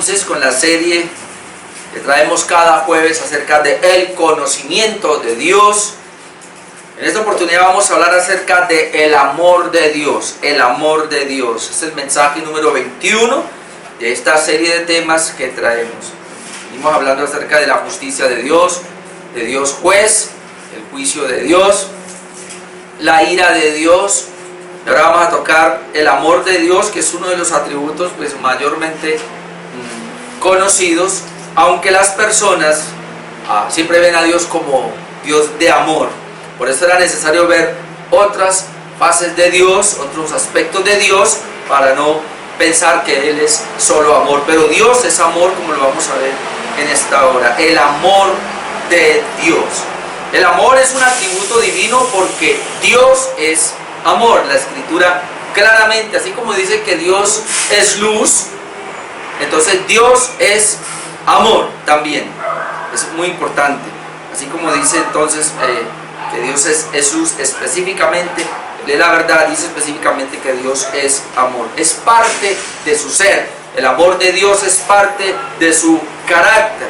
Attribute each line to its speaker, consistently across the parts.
Speaker 1: entonces con la serie que traemos cada jueves acerca de el conocimiento de Dios. En esta oportunidad vamos a hablar acerca de el amor de Dios, el amor de Dios. Es el mensaje número 21 de esta serie de temas que traemos. Venimos hablando acerca de la justicia de Dios juez, el juicio de Dios, la ira de Dios. Y ahora vamos a tocar el amor de Dios, que es uno de los atributos pues mayormente conocidos, aunque las personas siempre ven a Dios como Dios de amor. Por eso era necesario ver otras fases de Dios, otros aspectos de Dios, para no pensar que Él es solo amor. Pero Dios es amor, como lo vamos a ver en esta hora. El amor de Dios. El amor es un atributo divino porque Dios es amor. La Escritura claramente, así como dice que Dios es luz, entonces Dios es amor también. Es muy importante. Así como dice entonces que Dios es luz, específicamente, la verdad dice específicamente que Dios es amor. Es parte de su ser. El amor de Dios es parte de su carácter.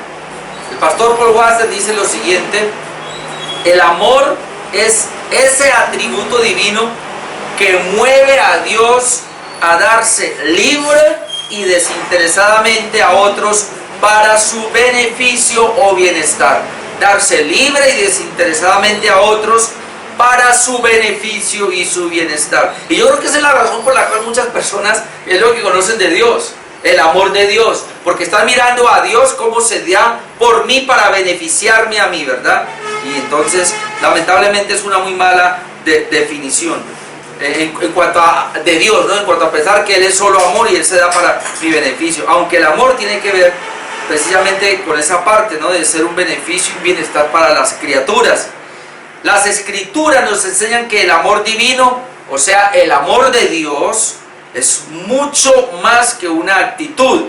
Speaker 1: El pastor Paul Washer dice lo siguiente: el amor es ese atributo divino que mueve a Dios a darse libre y desinteresadamente a otros para su beneficio o bienestar. Darse libre y desinteresadamente a otros para su beneficio y su bienestar. Y yo creo que esa es la razón por la cual muchas personas es lo que conocen de Dios, el amor de Dios, porque están mirando a Dios cómo se da por mí para beneficiarme a mí, ¿verdad? Y entonces lamentablemente es una muy mala definición en cuanto a de Dios, ¿no? En cuanto a pensar que Él es solo amor y Él se da para mi beneficio, aunque el amor tiene que ver precisamente con esa parte, ¿no? De ser un beneficio y bienestar para las criaturas. Las Escrituras nos enseñan que el amor divino, o sea, el amor de Dios, es mucho más que una actitud,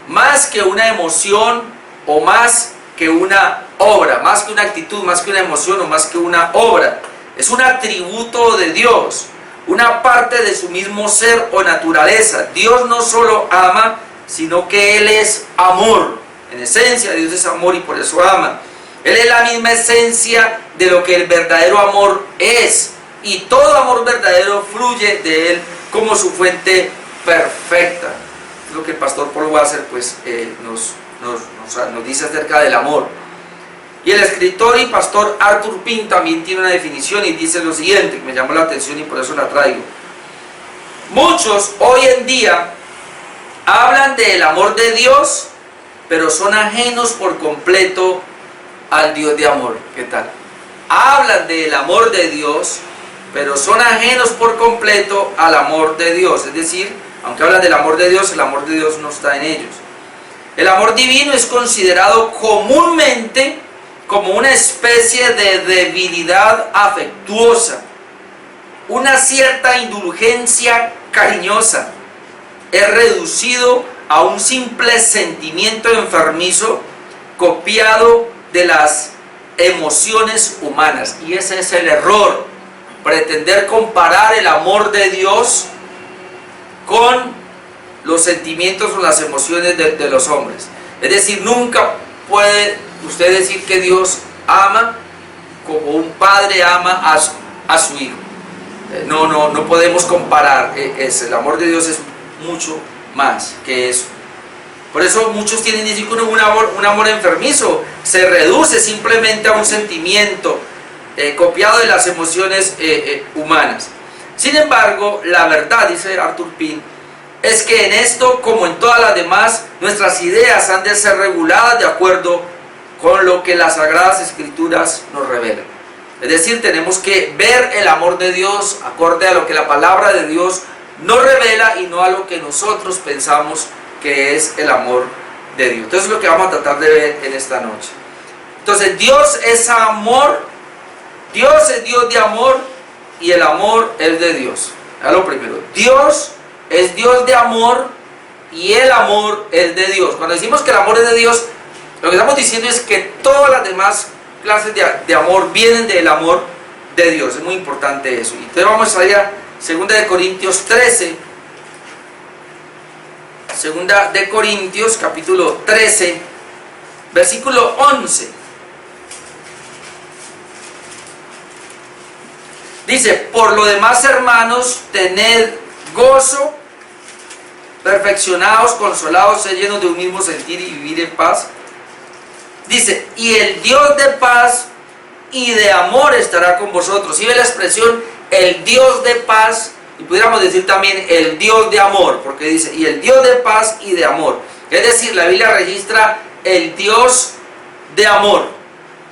Speaker 1: más que una emoción o más que una obra, más que una actitud, más que una emoción o más que una obra. Es un atributo de Dios, una parte de su mismo ser o naturaleza. Dios no solo ama, sino que Él es amor. En esencia, Dios es amor y por eso ama. Él es la misma esencia de lo que el verdadero amor es. Y todo amor verdadero fluye de Él como su fuente perfecta. Es lo que el pastor Paul Washer pues, nos dice acerca del amor. Y el escritor y pastor Arthur Pink también tiene una definición y dice lo siguiente, que me llamó la atención y por eso la traigo. Muchos hoy en día hablan del amor de Dios, pero son ajenos por completo al Dios de amor. ¿Qué tal? Hablan del amor de Dios, pero son ajenos por completo al amor de Dios. Es decir, aunque hablan del amor de Dios, el amor de Dios no está en ellos. El amor divino es considerado comúnmente como una especie de debilidad afectuosa, una cierta indulgencia cariñosa. Es reducido a un simple sentimiento enfermizo copiado de las emociones humanas. Y ese es el error: pretender comparar el amor de Dios con los sentimientos o las emociones de los hombres. Es decir, nunca puede usted decir que Dios ama como un padre ama a su hijo. No podemos comparar. El amor de Dios es mucho más que eso. Por eso muchos tienen un amor enfermizo. Se reduce simplemente a un sentimiento copiado de las emociones humanas. Sin embargo, la verdad, dice Arthur Pink, es que en esto, como en todas las demás, nuestras ideas han de ser reguladas de acuerdo con lo que las Sagradas Escrituras nos revelan. Es decir, tenemos que ver el amor de Dios acorde a lo que la palabra de Dios nos revela y no a lo que nosotros pensamos que es el amor de Dios. Entonces es lo que vamos a tratar de ver en esta noche. Entonces Dios es amor, Dios es Dios de amor y el amor es de Dios. Es lo primero. Dios es Dios de amor y el amor es de Dios. Cuando decimos que el amor es de Dios, lo que estamos diciendo es que todas las demás clases de amor vienen del amor de Dios. Es muy importante eso. Y entonces vamos a ir a 2 Corintios 13. segunda de Corintios, capítulo 13, versículo 11. Dice: por lo demás, hermanos, tened gozo, perfeccionados, consolados, sed llenos de un mismo sentir y vivir en paz. Dice: y el Dios de paz y de amor estará con vosotros. ¿Sí ve la expresión? El Dios de paz, y pudiéramos decir también el Dios de amor, porque dice: y el Dios de paz y de amor. Es decir, la Biblia registra el Dios de amor.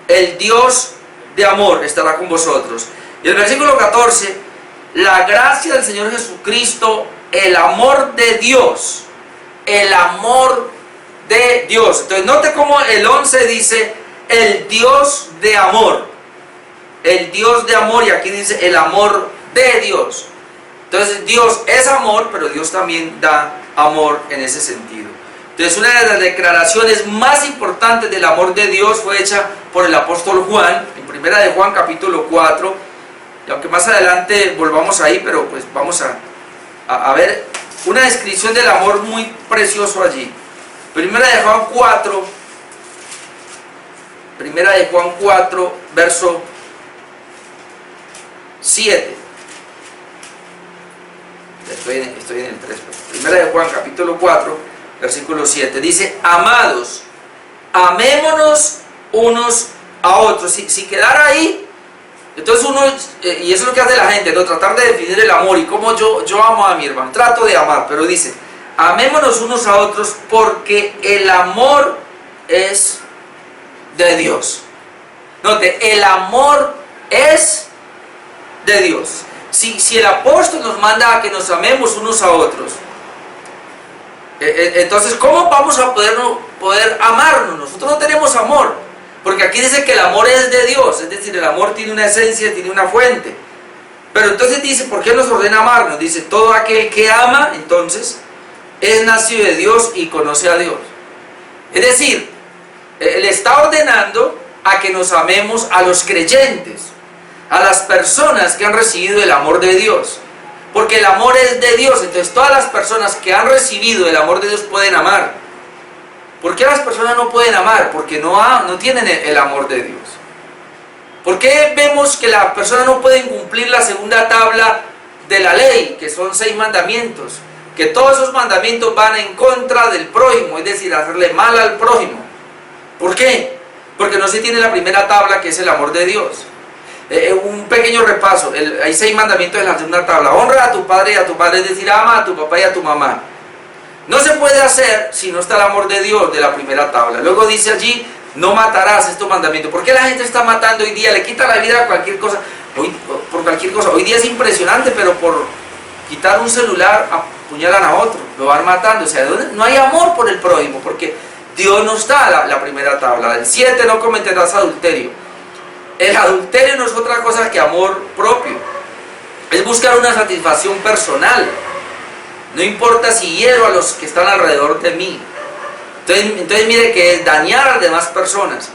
Speaker 1: El Dios de amor estará con vosotros. Y el versículo 14: la gracia del Señor Jesucristo, el amor de Dios. El amor de Dios. Entonces note cómo el 11 dice el Dios de amor. El Dios de amor, y aquí dice el amor de Dios. Entonces Dios es amor, pero Dios también da amor en ese sentido. Entonces una de las declaraciones más importantes del amor de Dios fue hecha por el apóstol Juan, en primera de Juan capítulo 4, y aunque más adelante volvamos ahí, pero pues vamos a ver una descripción del amor muy precioso allí. Primera de Juan 4, verso 7. Estoy en el 3. Primera de Juan capítulo 4, versículo 7. Dice: amados, amémonos unos a otros. Si quedara ahí, entonces uno, y eso es lo que hace la gente, ¿no? Tratar de definir el amor y cómo yo amo a mi hermano. Trato de amar, pero dice: amémonos unos a otros, porque el amor es de Dios. Note, el amor es de Dios. Si el apóstol nos manda a que nos amemos unos a otros, entonces ¿cómo vamos a poder amarnos? Nosotros no tenemos amor, porque aquí dice que el amor es de Dios, es decir, el amor tiene una esencia, tiene una fuente. Pero entonces dice, ¿por qué nos ordena amarnos? Dice: todo aquel que ama, entonces, es nacido de Dios y conoce a Dios. Es decir, Él está ordenando a que nos amemos a los creyentes, a las personas que han recibido el amor de Dios, porque el amor es de Dios. Entonces todas las personas que han recibido el amor de Dios pueden amar. ¿Por qué las personas no pueden amar? Porque no tienen el amor de Dios. ¿Por qué vemos que las personas no pueden cumplir la segunda tabla de la ley, que son 6 mandamientos? Que todos esos mandamientos van en contra del prójimo, es decir, hacerle mal al prójimo. ¿Por qué? Porque no se tiene la primera tabla, que es el amor de Dios. Un pequeño repaso: hay 6 mandamientos en la segunda tabla. Honra a tu padre y a tu madre, es decir, ama a tu papá y a tu mamá. No se puede hacer si no está el amor de Dios de la primera tabla. Luego dice allí: no matarás, estos mandamientos. ¿Por qué la gente está matando hoy día? Le quita la vida a cualquier cosa. Por cualquier cosa. Hoy día es impresionante, pero por quitar un celular apuñalan a otro, lo van matando. O sea, no hay amor por el prójimo, porque Dios nos da la primera tabla. El 7: no cometerás adulterio. El adulterio no es otra cosa que amor propio. Es buscar una satisfacción personal. No importa si hiero a los que están alrededor de mí. Entonces mire que es dañar a las demás personas.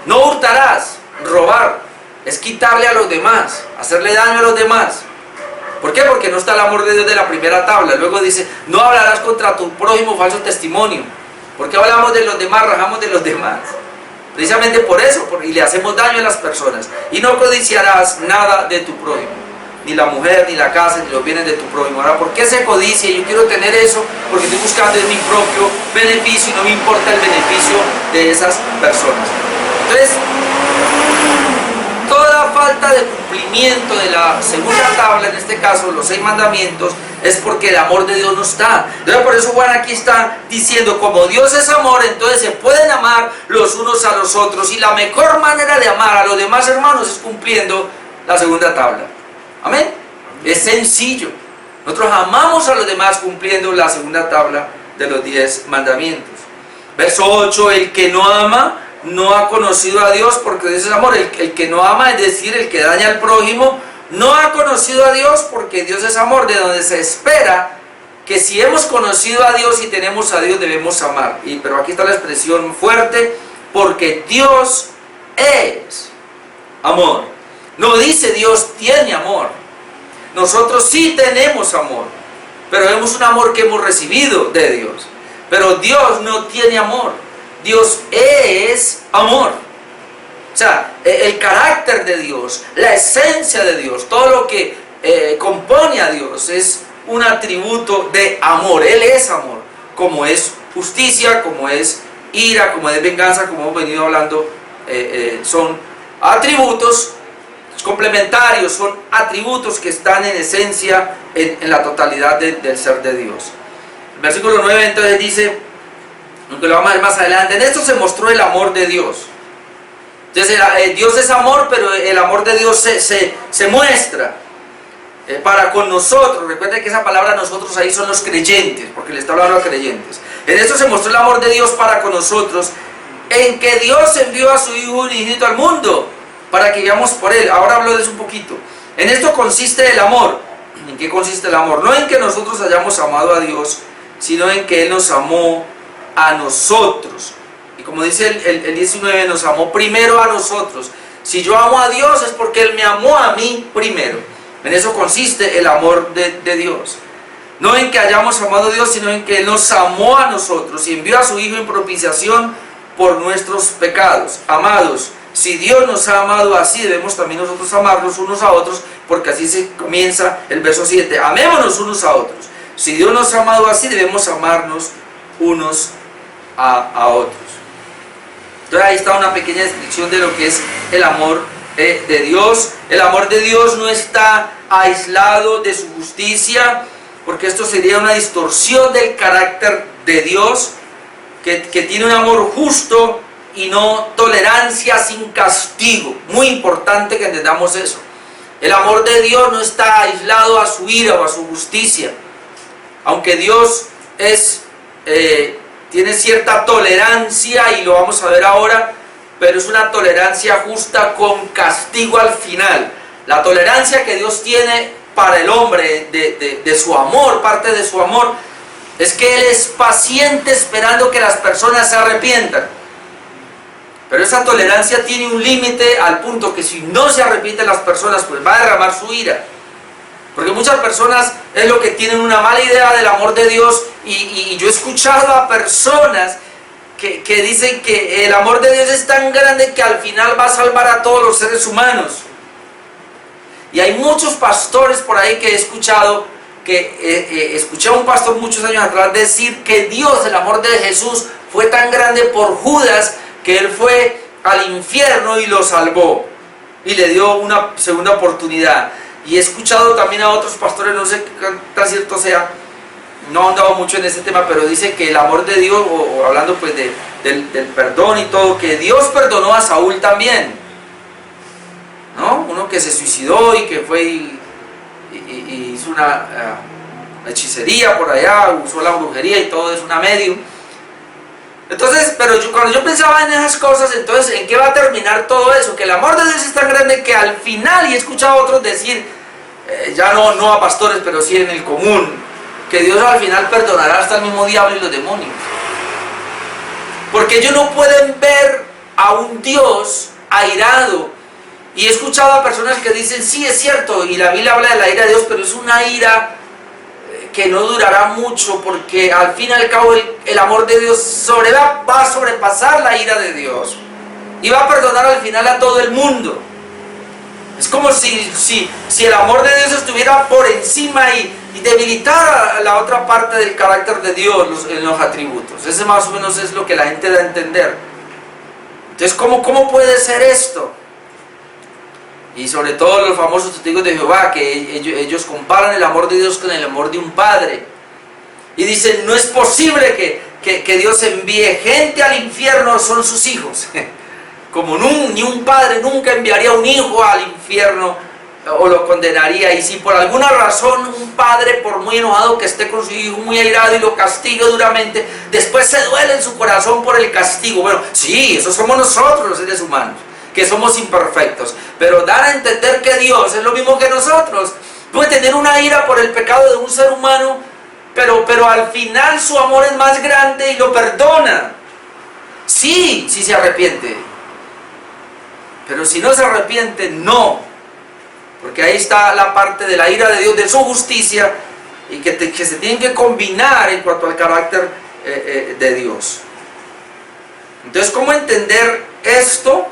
Speaker 1: No hurtarás, robar, es quitarle a los demás, hacerle daño a los demás. ¿Por qué? Porque no está el amor de Dios de la primera tabla. Luego dice: no hablarás contra tu prójimo falso testimonio. ¿Por qué hablamos de los demás, rajamos de los demás? Precisamente por eso, y le hacemos daño a las personas. Y no codiciarás nada de tu prójimo, ni la mujer, ni la casa, ni los bienes de tu prójimo. Ahora, ¿por qué se codicia? Yo quiero tener eso porque estoy buscando mi propio beneficio y no me importa el beneficio de esas personas. Entonces, toda falta de cumplimiento de la segunda tabla, en este caso los 6 mandamientos, es porque el amor de Dios no está. Entonces por eso Juan aquí está diciendo: como Dios es amor, entonces se pueden amar los unos a los otros, y la mejor manera de amar a los demás hermanos es cumpliendo la segunda tabla. Amén. Es sencillo. Nosotros amamos a los demás cumpliendo la segunda tabla de los 10 mandamientos. Verso 8: el que no ama no ha conocido a Dios, porque Dios es amor. El que no ama, es decir, el que daña al prójimo, no ha conocido a Dios, porque Dios es amor, de donde se espera que si hemos conocido a Dios y tenemos a Dios, debemos amar. Pero aquí está la expresión fuerte: porque Dios es amor. No dice Dios tiene amor. Nosotros sí tenemos amor, pero vemos un amor que hemos recibido de Dios. Pero Dios no tiene amor, Dios es amor. O sea, el carácter de Dios, la esencia de Dios, todo lo que compone a Dios es un atributo de amor. Él es amor, como es justicia, como es ira, como es venganza, como hemos venido hablando, son atributos complementarios, son atributos que están en esencia en la totalidad del ser de Dios. El versículo 9 entonces dice, aunque lo vamos a ver más adelante, en esto se mostró el amor de Dios. Entonces Dios es amor, pero el amor de Dios se muestra para con nosotros. Recuerden que esa palabra nosotros ahí son los creyentes, porque le está hablando a creyentes. En esto se mostró el amor de Dios para con nosotros, en que Dios envió a su Hijo unigénito al mundo, para que vivamos por Él. Ahora hablo de eso un poquito. En esto consiste el amor. ¿En qué consiste el amor? No en que nosotros hayamos amado a Dios, sino en que Él nos amó a nosotros. Y como dice el 19, nos amó primero a nosotros. Si yo amo a Dios es porque Él me amó a mí primero. En eso consiste el amor de Dios. No en que hayamos amado a Dios, sino en que Él nos amó a nosotros y envió a su Hijo en propiciación por nuestros pecados. Amados, si Dios nos ha amado así, debemos también nosotros amarnos unos a otros, porque así se comienza el verso 7. Amémonos unos a otros. Si Dios nos ha amado así, debemos amarnos unos a otros. Entonces ahí está una pequeña descripción de lo que es el amor de Dios. El amor de Dios no está aislado de su justicia, porque esto sería una distorsión del carácter de Dios, que tiene un amor justo y no tolerancia sin castigo. Muy importante que entendamos eso. El amor de Dios no está aislado a su ira o a su justicia. Aunque Dios tiene cierta tolerancia, y lo vamos a ver ahora, pero es una tolerancia justa con castigo al final. La tolerancia que Dios tiene para el hombre de su amor, parte de su amor, es que Él es paciente esperando que las personas se arrepientan. Pero esa tolerancia tiene un límite, al punto que si no se arrepienten las personas, pues va a derramar su ira. Porque muchas personas es lo que tienen una mala idea del amor de Dios, y yo he escuchado a personas que dicen que el amor de Dios es tan grande que al final va a salvar a todos los seres humanos. Y hay muchos pastores por ahí que he escuchado, escuché a un pastor muchos años atrás decir que Dios, el amor de Jesús, fue tan grande por Judas, que Él fue al infierno y lo salvó, y le dio una segunda oportunidad. Y he escuchado también a otros pastores, no sé qué tan cierto sea, no he andado mucho en ese tema, pero dice que el amor de Dios, o hablando pues del perdón y todo, que Dios perdonó a Saúl también, ¿no? Uno que se suicidó y que fue y hizo una hechicería por allá, usó la brujería y todo, es una medium. Entonces, pero cuando yo pensaba en esas cosas, entonces, ¿en qué va a terminar todo eso? Que el amor de Dios es tan grande que al final, y he escuchado a otros decir, ya no a pastores, pero sí en el común, que Dios al final perdonará hasta el mismo diablo y los demonios. Porque ellos no pueden ver a un Dios airado. Y he escuchado a personas que dicen, sí, es cierto, y la Biblia habla de la ira de Dios, pero es una ira que no durará mucho, porque al fin y al cabo el amor de Dios va a sobrepasar la ira de Dios, y va a perdonar al final a todo el mundo. Es como si el amor de Dios estuviera por encima y debilitara la otra parte del carácter de Dios en los atributos. Ese más o menos es lo que la gente da a entender. Entonces, ¿cómo puede ser esto? Y sobre todo los famosos testigos de Jehová, que ellos comparan el amor de Dios con el amor de un padre. Y dicen, no es posible que Dios envíe gente al infierno, son sus hijos. Como ni un padre nunca enviaría un hijo al infierno o lo condenaría. Y si por alguna razón un padre, por muy enojado que esté con su hijo, muy airado, y lo castiga duramente, después se duele en su corazón por el castigo. Bueno, sí, eso somos nosotros los seres humanos, que somos imperfectos, pero dar a entender que Dios es lo mismo que nosotros. Puede tener una ira por el pecado de un ser humano, pero al final su amor es más grande y lo perdona. Sí se arrepiente, pero si no se arrepiente, no, porque ahí está la parte de la ira de Dios, de su justicia, y que se tienen que combinar en cuanto al carácter de Dios. Entonces, ¿cómo entender esto?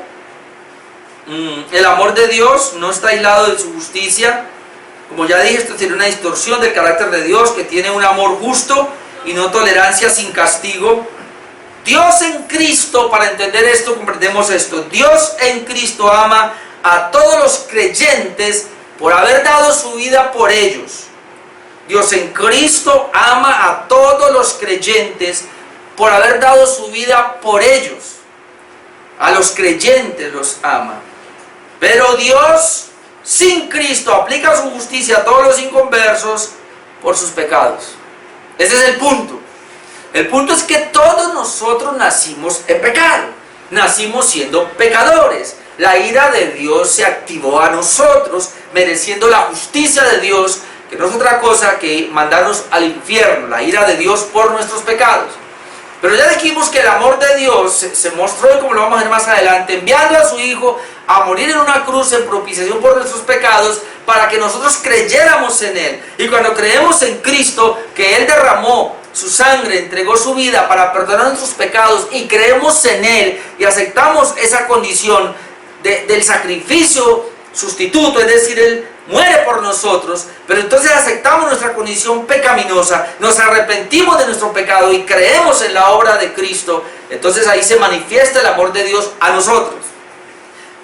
Speaker 1: El amor de Dios no está aislado de su justicia. Como ya dije, esto tiene una distorsión del carácter de Dios, que tiene un amor justo y no tolerancia sin castigo. Dios en Cristo, para entender esto, comprendemos esto. Dios en Cristo ama a todos los creyentes por haber dado su vida por ellos. Dios en Cristo ama a todos los creyentes por haber dado su vida por ellos. A los creyentes los ama. Pero Dios sin Cristo aplica su justicia a todos los inconversos por sus pecados. Ese es el punto. El punto es que todos nosotros nacimos en pecado. Nacimos siendo pecadores. La ira de Dios se activó a nosotros, mereciendo la justicia de Dios, que no es otra cosa que mandarnos al infierno. La ira de Dios por nuestros pecados. Pero ya dijimos que el amor de Dios se mostró, y como lo vamos a ver más adelante, enviando a su Hijo a morir en una cruz en propiciación por nuestros pecados, para que nosotros creyéramos en Él. Y cuando creemos en Cristo, que Él derramó su sangre, entregó su vida para perdonar nuestros pecados, y creemos en Él y aceptamos esa condición del sacrificio sustituto, es decir, Él muere por nosotros, pero entonces aceptamos nuestra condición pecaminosa, nos arrepentimos de nuestro pecado y creemos en la obra de Cristo, entonces ahí se manifiesta el amor de Dios a nosotros.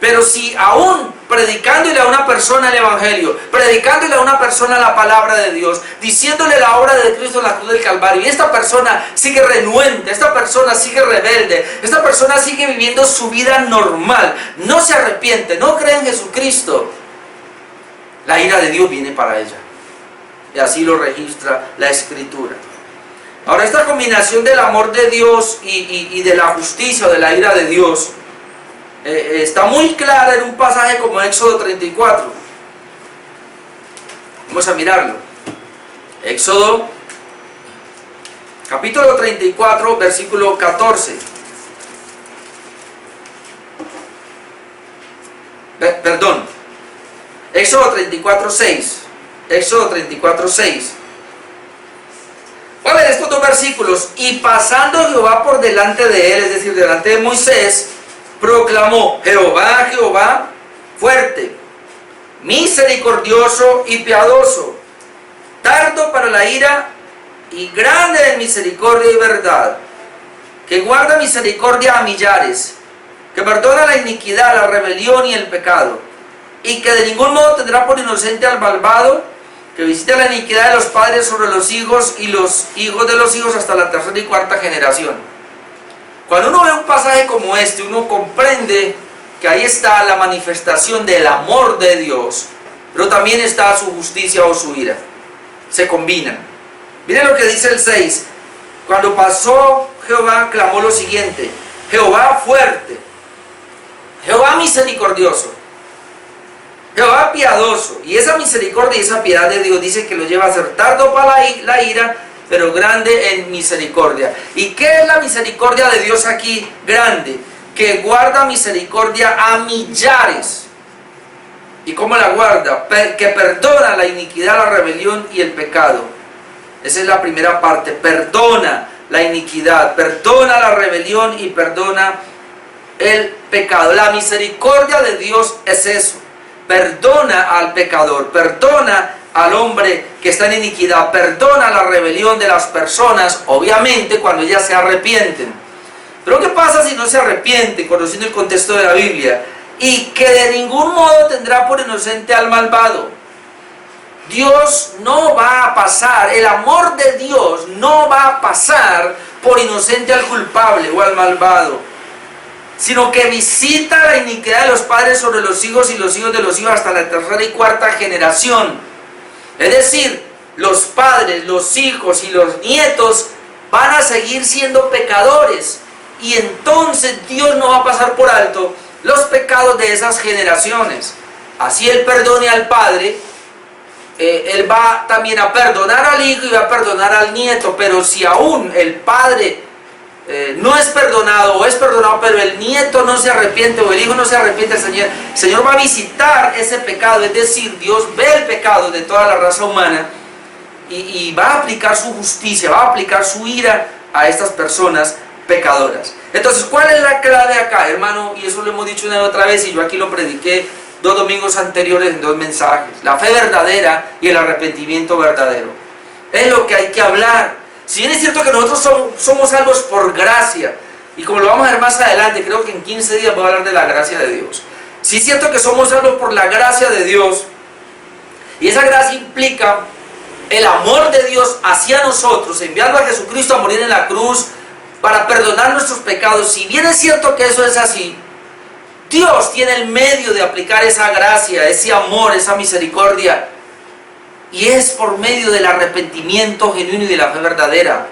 Speaker 1: Pero si aún predicándole a una persona el Evangelio, predicándole a una persona la palabra de Dios, diciéndole la obra de Cristo en la cruz del Calvario, y esta persona sigue renuente, esta persona sigue rebelde, esta persona sigue viviendo su vida normal, no se arrepiente, no cree en Jesucristo, la ira de Dios viene para ella. Y así lo registra la Escritura. Ahora, esta combinación del amor de Dios y de la justicia o de la ira de Dios está muy clara en un pasaje como Éxodo 34. Vamos a mirarlo. Éxodo capítulo 34, versículo 14. Perdón. Éxodo 34, 6. Éxodo 34, 6. Voy a ver estos dos versículos. Y pasando Jehová por delante de él, es decir, delante de Moisés, proclamó: Jehová, Jehová, fuerte, misericordioso y piadoso, tardo para la ira y grande en misericordia y verdad, que guarda misericordia a millares, que perdona la iniquidad, la rebelión y el pecado, y que de ningún modo tendrá por inocente al malvado, que visita la iniquidad de los padres sobre los hijos y los hijos de los hijos hasta la tercera y cuarta generación. Cuando uno ve un pasaje como este, uno comprende que ahí está la manifestación del amor de Dios, pero también está su justicia o su ira. Se combinan. Miren lo que dice el 6. Cuando pasó Jehová, clamó lo siguiente: Jehová fuerte, Jehová misericordioso, Jehová piadoso. Y esa misericordia y esa piedad de Dios dice que lo lleva a ser tardo para la ira, pero grande en misericordia. ¿Y qué es la misericordia de Dios aquí? Grande, que guarda misericordia a millares. ¿Y cómo la guarda? Que perdona la iniquidad, la rebelión y el pecado. Esa es la primera parte. Perdona la iniquidad, perdona la rebelión y perdona el pecado. La misericordia de Dios es eso. Perdona al pecador, perdona al hombre que está en iniquidad, perdona la rebelión de las personas, obviamente cuando ellas se arrepienten. Pero ¿qué pasa si no se arrepienten, conociendo el contexto de la Biblia? Y que de ningún modo tendrá por inocente al malvado. Dios no va a pasar, el amor de Dios no va a pasar por inocente al culpable o al malvado, sino que visita la iniquidad de los padres sobre los hijos y los hijos de los hijos hasta la tercera y cuarta generación. Es decir, los padres, los hijos y los nietos van a seguir siendo pecadores, y entonces Dios no va a pasar por alto los pecados de esas generaciones. Así Él perdone al padre, Él va también a perdonar al hijo y va a perdonar al nieto. Pero si aún el padre no es perdonado o es perdonado, pero el nieto no se arrepiente o el hijo no se arrepiente, el Señor va a visitar ese pecado. Es decir, Dios ve el pecado de toda la raza humana y va a aplicar su justicia, va a aplicar su ira a estas personas pecadoras. Entonces, ¿cuál es la clave acá, hermano? Y eso lo hemos dicho una y otra vez, y yo aquí lo prediqué 2 domingos anteriores en 2 mensajes. La fe verdadera y el arrepentimiento verdadero. Es lo que hay que hablar. Si bien es cierto que nosotros somos salvos por gracia, y como lo vamos a ver más adelante, creo que en 15 días voy a hablar de la gracia de Dios. Si es cierto que somos salvos por la gracia de Dios, y esa gracia implica el amor de Dios hacia nosotros, enviando a Jesucristo a morir en la cruz para perdonar nuestros pecados. Si bien es cierto que eso es así, Dios tiene el medio de aplicar esa gracia, ese amor, esa misericordia, y es por medio del arrepentimiento genuino y de la fe verdadera.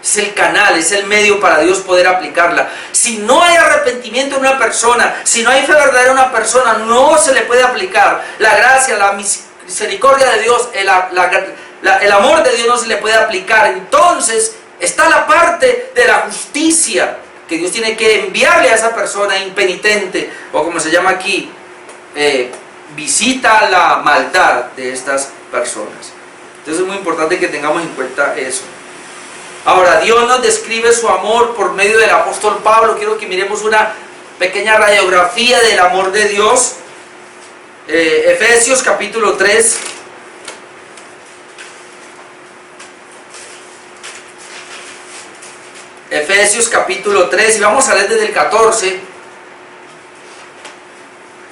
Speaker 1: Es el canal, es el medio para Dios poder aplicarla. Si no hay arrepentimiento en una persona, si no hay fe verdadera en una persona, no se le puede aplicar la gracia, la misericordia de Dios, el amor de Dios no se le puede aplicar. Entonces está la parte de la justicia, que Dios tiene que enviarle a esa persona impenitente, o como se llama aquí, visita la maldad de estas personas. Entonces es muy importante que tengamos en cuenta eso. Ahora, Dios nos describe su amor por medio del apóstol Pablo. Quiero que miremos una pequeña radiografía del amor de Dios. Efesios capítulo 3. Efesios capítulo 3, y vamos a leer desde el 14.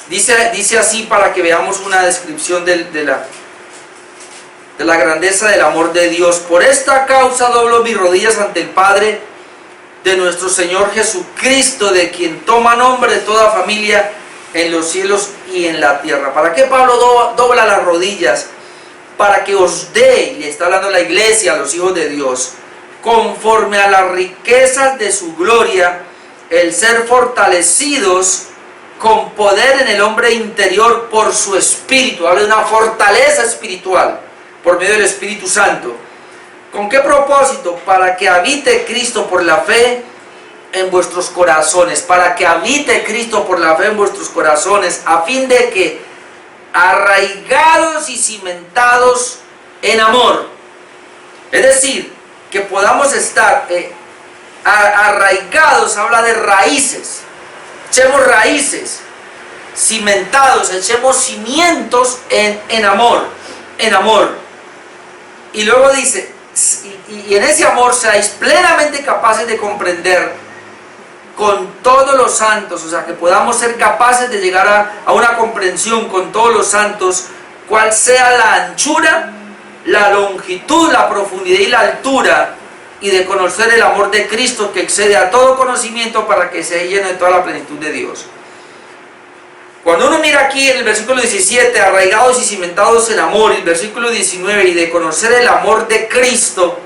Speaker 1: Dice así, para que veamos una descripción de la grandeza del amor de Dios. Por esta causa doblo mis rodillas ante el Padre de nuestro Señor Jesucristo, de quien toma nombre toda familia en los cielos y en la tierra. ¿Para qué Pablo dobla las rodillas? Para que os dé, y le está hablando a la iglesia, a los hijos de Dios, conforme a las riquezas de su gloria, el ser fortalecidos con poder en el hombre interior por su espíritu. Habla de una fortaleza espiritual por medio del Espíritu Santo. ¿Con qué propósito? Para que habite Cristo por la fe en vuestros corazones. Para que habite Cristo por la fe en vuestros corazones, a fin de que, arraigados y cimentados en amor, es decir, que podamos estar arraigados, habla de raíces, echemos raíces, cimentados, echemos cimientos en amor, en amor. Y luego dice, y en ese amor seáis plenamente capaces de comprender con todos los santos, o sea, que podamos ser capaces de llegar a una comprensión con todos los santos, cuál sea la anchura, la longitud, la profundidad y la altura, y de conocer el amor de Cristo que excede a todo conocimiento, para que se llene de toda la plenitud de Dios. Cuando uno mira aquí en el versículo 17, arraigados y cimentados en amor, y el versículo 19, y de conocer el amor de Cristo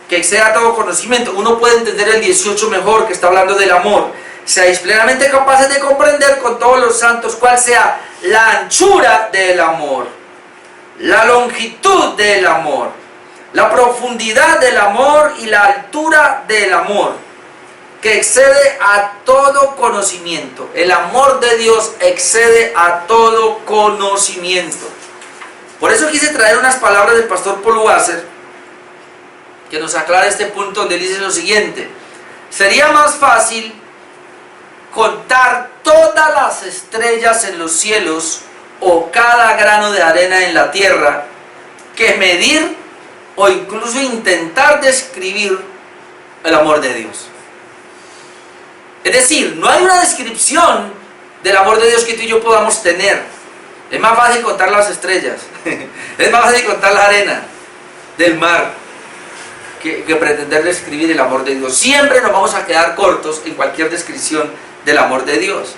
Speaker 1: que excede a todo conocimiento, uno puede entender el 18 mejor, que está hablando del amor. Seáis plenamente capaces de comprender con todos los santos cuál sea la anchura del amor, la longitud del amor, la profundidad del amor y la altura del amor, que excede a todo conocimiento. El amor de Dios excede a todo conocimiento. Por eso quise traer unas palabras del pastor Paul Wasser, que nos aclara este punto, donde dice lo siguiente: sería más fácil contar todas las estrellas en los cielos o cada grano de arena en la tierra, que medir o incluso intentar describir el amor de Dios. Es decir, no hay una descripción del amor de Dios que tú y yo podamos tener. Es más fácil contar las estrellas, es más fácil contar la arena del mar, que pretender describir el amor de Dios. Siempre nos vamos a quedar cortos en cualquier descripción del amor de Dios.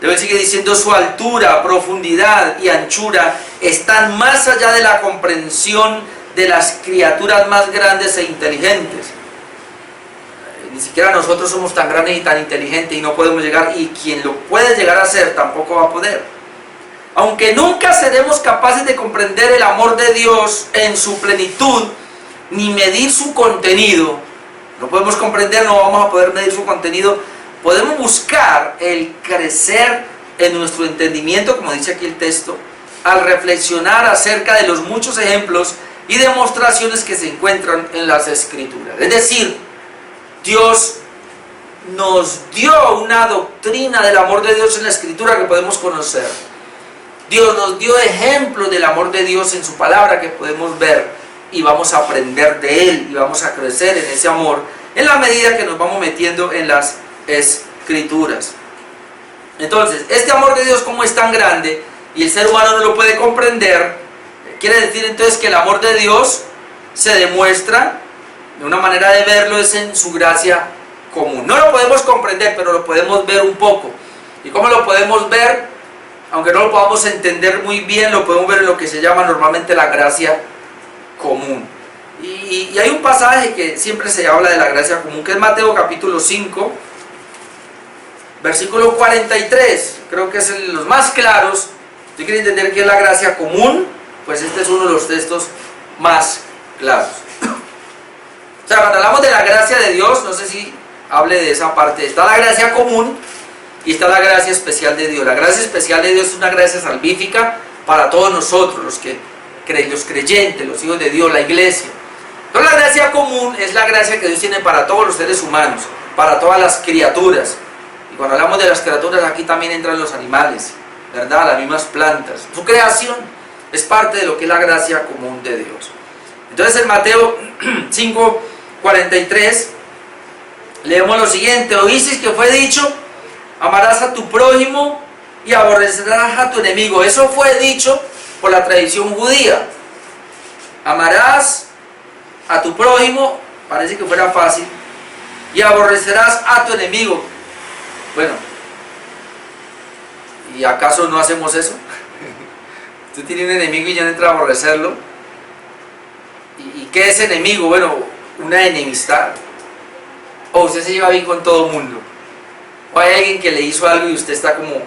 Speaker 1: Luego sigue diciendo: su altura, profundidad y anchura están más allá de la comprensión de las criaturas más grandes e inteligentes. Ni siquiera nosotros somos tan grandes y tan inteligentes y no podemos llegar, y quien lo puede llegar a ser tampoco va a poder. Aunque nunca seremos capaces de comprender el amor de Dios en su plenitud, ni medir su contenido, no podemos comprender, no vamos a poder medir su contenido, podemos buscar el crecer en nuestro entendimiento, como dice aquí el texto, al reflexionar acerca de los muchos ejemplos y demostraciones que se encuentran en las Escrituras. Es decir, Dios nos dio una doctrina del amor de Dios en la Escritura que podemos conocer. Dios nos dio ejemplos del amor de Dios en su palabra que podemos ver y vamos a aprender de Él y vamos a crecer en ese amor en la medida que nos vamos metiendo en las Escrituras. Entonces, este amor de Dios, como es tan grande y el ser humano no lo puede comprender, quiere decir entonces que el amor de Dios se demuestra, de una manera de verlo es en su gracia común. No lo podemos comprender, pero lo podemos ver un poco. ¿Y cómo lo podemos ver? Aunque no lo podamos entender muy bien, lo podemos ver en lo que se llama normalmente la gracia común. Y hay un pasaje que siempre se habla de la gracia común, que es Mateo capítulo 5, versículo 43. Creo que es de los más claros. Si quieren entender qué es la gracia común, pues este es uno de los textos más claros. O sea, cuando hablamos de la gracia de Dios, no sé si hable de esa parte. Está la gracia común y está la gracia especial de Dios. La gracia especial de Dios es una gracia salvífica para todos nosotros, los creyentes, los hijos de Dios, la iglesia. Pero la gracia común es la gracia que Dios tiene para todos los seres humanos, para todas las criaturas. Y cuando hablamos de las criaturas, aquí también entran los animales, ¿verdad? Las mismas plantas. Su creación es parte de lo que es la gracia común de Dios. Entonces en Mateo 5:43 leemos lo siguiente: oísteis que fue dicho, amarás a tu prójimo y aborrecerás a tu enemigo. Eso fue dicho por la tradición judía. Amarás a tu prójimo, parece que fuera fácil, y aborrecerás a tu enemigo. Bueno, ¿y acaso no hacemos eso? Tú tienes un enemigo y ya no entra a aborrecerlo. ¿Y qué es enemigo? Bueno, una enemistad. O usted se lleva bien con todo el mundo. O hay alguien que le hizo algo y usted está como,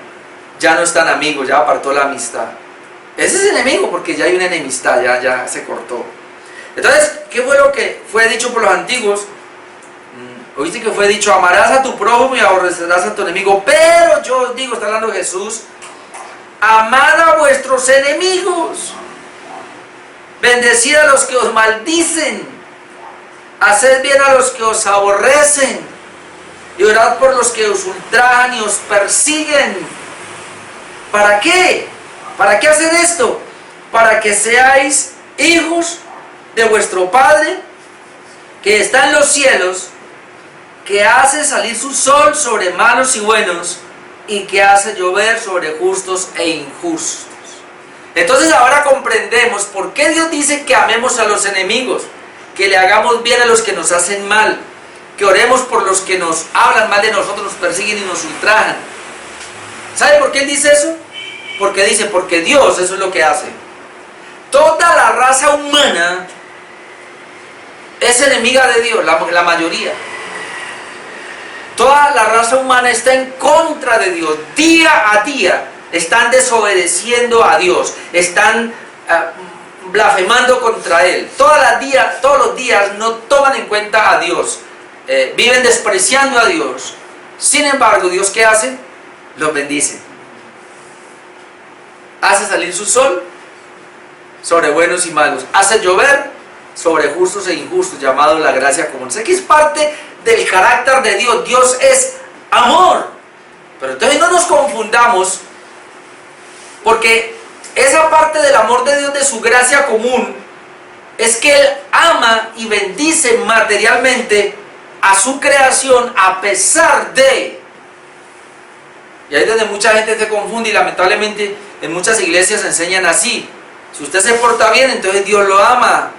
Speaker 1: ya no es tan amigo, ya apartó la amistad. Ese es enemigo porque ya hay una enemistad, ya se cortó. Entonces, ¿qué fue lo que fue dicho por los antiguos? Oíste que fue dicho, amarás a tu prójimo y aborrecerás a tu enemigo. Pero yo os digo, está hablando Jesús, amad a vuestros enemigos, bendecid a los que os maldicen, haced bien a los que os aborrecen, y orad por los que os ultrajan y os persiguen. ¿Para qué? ¿Para qué hacen esto? Para que seáis hijos de vuestro Padre que está en los cielos, que hace salir su sol sobre malos y buenos, y que hace llover sobre justos e injustos. Entonces ahora comprendemos por qué Dios dice que amemos a los enemigos, que le hagamos bien a los que nos hacen mal, que oremos por los que nos hablan mal de nosotros, nos persiguen y nos ultrajan. ¿Sabe por qué Él dice eso? Porque dice, porque Dios eso es lo que hace. Toda la raza humana es enemiga de Dios, la mayoría. Toda la raza humana está en contra de Dios. Día a día están desobedeciendo a Dios, están blasfemando contra Él. Todos los días no toman en cuenta a Dios, viven despreciando a Dios. Sin embargo, ¿Dios qué hace? Los bendice. Hace salir su sol sobre buenos y malos, hace llover sobre justos e injustos, llamado la gracia común. Sé que es parte del carácter de Dios. Dios es amor. Pero entonces no nos confundamos, porque esa parte del amor de Dios, de su gracia común, es que Él ama y bendice materialmente a su creación a pesar de. Y ahí es donde mucha gente se confunde, y lamentablemente en muchas iglesias enseñan así: si usted se porta bien, entonces Dios lo ama,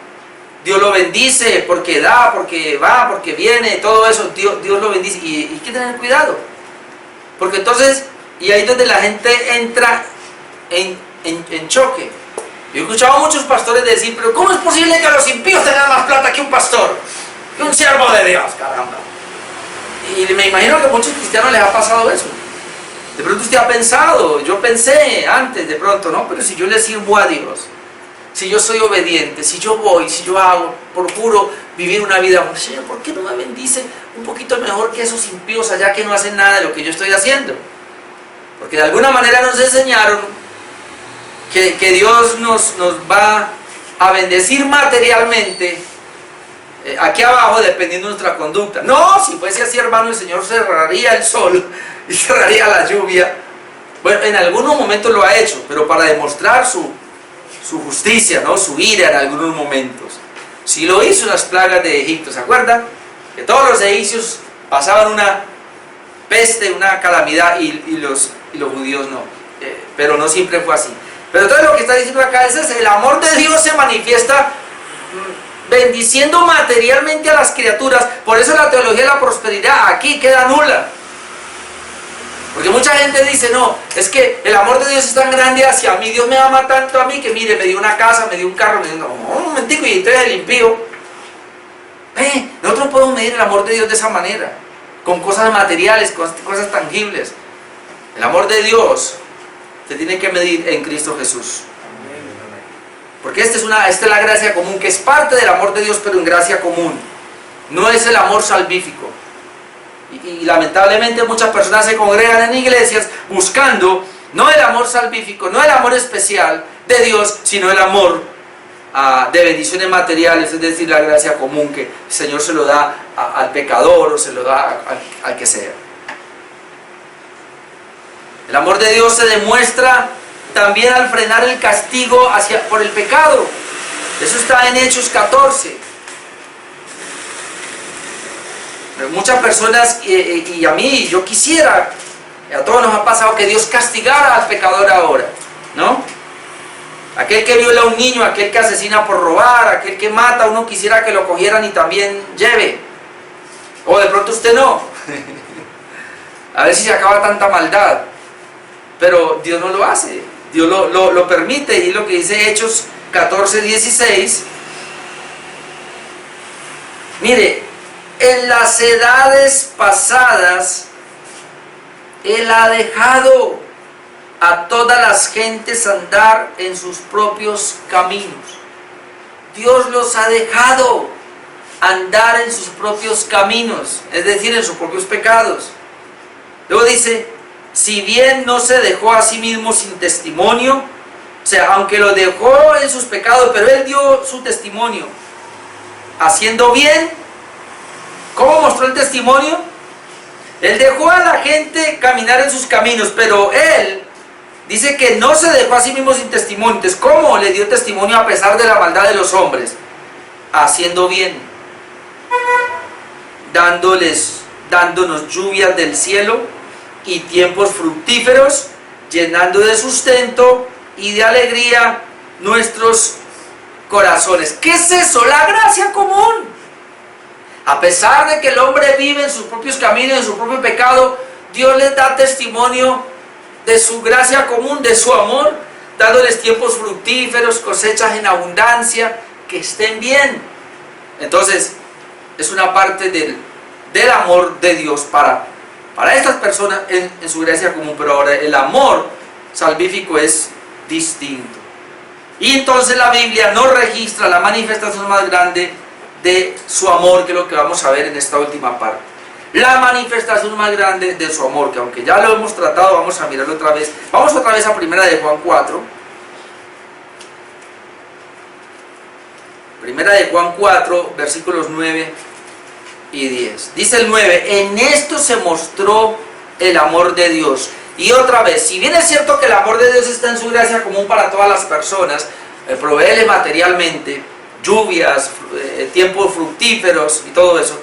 Speaker 1: Dios lo bendice, porque da, porque va, porque viene, todo eso, Dios lo bendice. Y hay que tener cuidado, porque entonces, y ahí es donde la gente entra en choque. Yo he escuchado a muchos pastores decir, pero ¿cómo es posible que los impíos tengan más plata que un pastor, que un siervo de Dios? Caramba. Y me imagino que a muchos cristianos les ha pasado eso. De pronto usted ha pensado, yo pensé antes de pronto, no, pero si yo le sirvo a Dios, si yo soy obediente, si yo voy, si yo hago, procuro vivir una vida, Señor, ¿por qué no me bendice un poquito mejor que esos impíos allá que no hacen nada de lo que yo estoy haciendo? Porque de alguna manera nos enseñaron que Dios nos va a bendecir materialmente aquí abajo dependiendo de nuestra conducta. No, si fuese así, hermano, el Señor cerraría el sol y cerraría la lluvia. Bueno, en algunos momentos lo ha hecho, pero para demostrar su justicia, ¿no? Su ira en algunos momentos. Si lo hizo en las plagas de Egipto, ¿se acuerdan? Que todos los egipcios pasaban una peste, una calamidad y los judíos no. Pero no siempre fue así. Pero entonces lo que está diciendo acá es el amor de Dios se manifiesta bendiciendo materialmente a las criaturas. Por eso la teología de la prosperidad aquí queda nula. Porque mucha gente dice, no, es que el amor de Dios es tan grande hacia mí, Dios me ama tanto a mí que mire, me dio una casa, me dio un carro, me dio un momentico y entonces el impío. Nosotros podemos medir el amor de Dios de esa manera, con cosas materiales, con cosas tangibles. El amor de Dios se tiene que medir en Cristo Jesús. Porque esta es la gracia común, que es parte del amor de Dios, pero en gracia común. No es el amor salvífico. Y lamentablemente muchas personas se congregan en iglesias buscando no el amor salvífico, no el amor especial de Dios, sino el amor de bendiciones materiales, es decir, la gracia común que el Señor se lo da al pecador o se lo da al que sea. El amor de Dios se demuestra también al frenar el castigo por el pecado. Eso está en Hechos 14. Muchas personas, y a mí, yo quisiera, a todos nos ha pasado que Dios castigara al pecador ahora, ¿no? Aquel que viola a un niño, aquel que asesina por robar, aquel que mata, uno quisiera que lo cogieran y también lleve. O de pronto usted no. A ver si se acaba tanta maldad. Pero Dios no lo hace. Dios lo permite, y lo que dice Hechos 14:16. Mire, en las edades pasadas, Él ha dejado a todas las gentes andar en sus propios caminos. Dios los ha dejado andar en sus propios caminos, es decir, en sus propios pecados. Luego dice, si bien no se dejó a sí mismo sin testimonio, o sea, aunque lo dejó en sus pecados, pero Él dio su testimonio, haciendo bien. ¿Cómo mostró el testimonio? Él dejó a la gente caminar en sus caminos, pero Él dice que no se dejó a sí mismo sin testimonio. Entonces, ¿cómo le dio testimonio a pesar de la maldad de los hombres? Haciendo bien, dándonos lluvias del cielo y tiempos fructíferos, llenando de sustento y de alegría nuestros corazones. ¿Qué es eso? La gracia común. A pesar de que el hombre vive en sus propios caminos, en su propio pecado, Dios les da testimonio de su gracia común, de su amor, dándoles tiempos fructíferos, cosechas en abundancia, que estén bien. Entonces, es una parte del amor de Dios para estas personas en su gracia común. Pero ahora el amor salvífico es distinto. Y entonces la Biblia nos registra la manifestación más grande de su amor, que es lo que vamos a ver en esta última parte. La manifestación más grande de su amor, que aunque ya lo hemos tratado, vamos a mirarlo otra vez. Vamos otra vez a 1 de Juan 4. 1 de Juan 4, versículos 9 y 10. Dice el 9, en esto se mostró el amor de Dios. Y otra vez, si bien es cierto que el amor de Dios está en su gracia común para todas las personas, proveerle materialmente, lluvias, tiempos fructíferos y todo eso,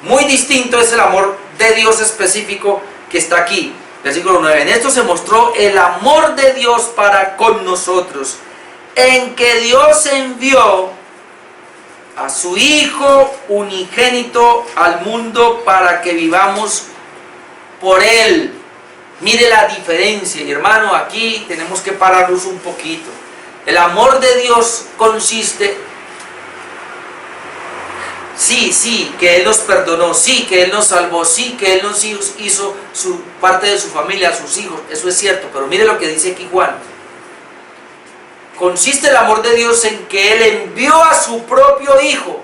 Speaker 1: muy distinto es el amor de Dios específico que está aquí. Versículo 9, en esto se mostró el amor de Dios para con nosotros, en que Dios envió a su Hijo unigénito al mundo para que vivamos por Él. Mire la diferencia, y hermano, aquí tenemos que pararnos un poquito. El amor de Dios consiste, sí, que Él nos perdonó, sí, que Él nos salvó, sí, que Él nos hizo su parte de su familia, sus hijos, eso es cierto, pero mire lo que dice aquí Juan. Consiste el amor de Dios en que Él envió a su propio Hijo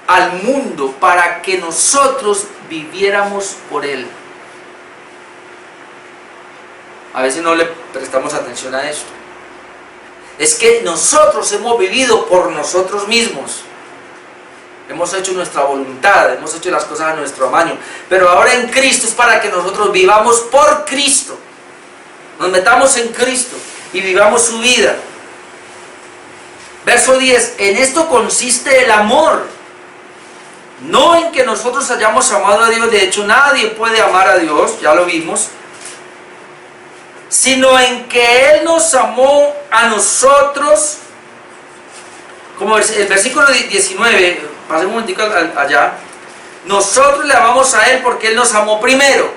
Speaker 1: al mundo para que nosotros viviéramos por Él. A veces no le prestamos atención a esto. Es que nosotros hemos vivido por nosotros mismos. Hemos hecho nuestra voluntad, hemos hecho las cosas a nuestro amaño. Pero ahora en Cristo es para que nosotros vivamos por Cristo. Nos metamos en Cristo y vivamos su vida. Verso 10. En esto consiste el amor. No en que nosotros hayamos amado a Dios. De hecho, nadie puede amar a Dios. Ya lo vimos. Sino en que Él nos amó a nosotros. Como el versículo 19. Pasé un momentico allá. Nosotros le amamos a Él porque Él nos amó primero.